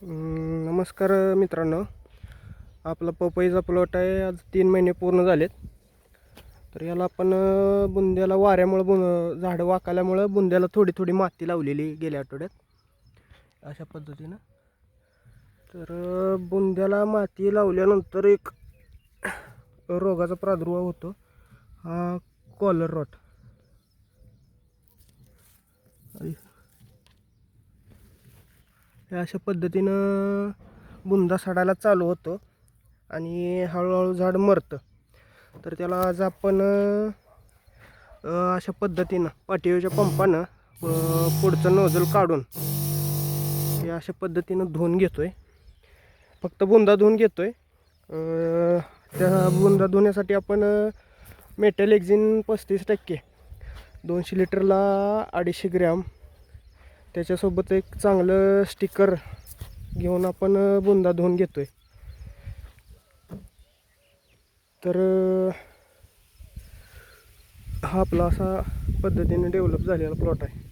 नमस्कार मित्रांनो, आपला पपईचा प्लॉट आहे. आज 3 महिने पूर्ण झालेत. तर याला आपण बुंद्याला वाऱ्यामुळं झाडं वाकाल्यामुळं बुंद्याला थोडी थोडी माती लावलेली गेल्या आठवड्यात अशा पद्धतीनं. तर बुंद्याला माती लावल्यानंतर एक रोगाचा प्रादुर्भाव होतो, हा कॉलर रॉट. अशा पद्धतीनं बुंदा सडायला चालू होतो आणि हळूहळू झाड मरतं. तर त्याला आज आपण अशा पद्धतीनं पाठीवरच्या पंपानं पुढचं नोझल काढून हे अशा पद्धतीनं धुवून घेतोय. फक्त बुंदा धुवून घेतोय. त्या बुंदा धुण्यासाठी आपण मेटॅलेक्झिन 35% 200 लिटरला 250 ग्रॅम, त्याच्यासोबत एक चांगलं स्टिकर घेऊन आपण बुंदा धुवून घेतोय. तर हा आपला असा पद्धतीने डेव्हलप झालेला प्लॉट आहे.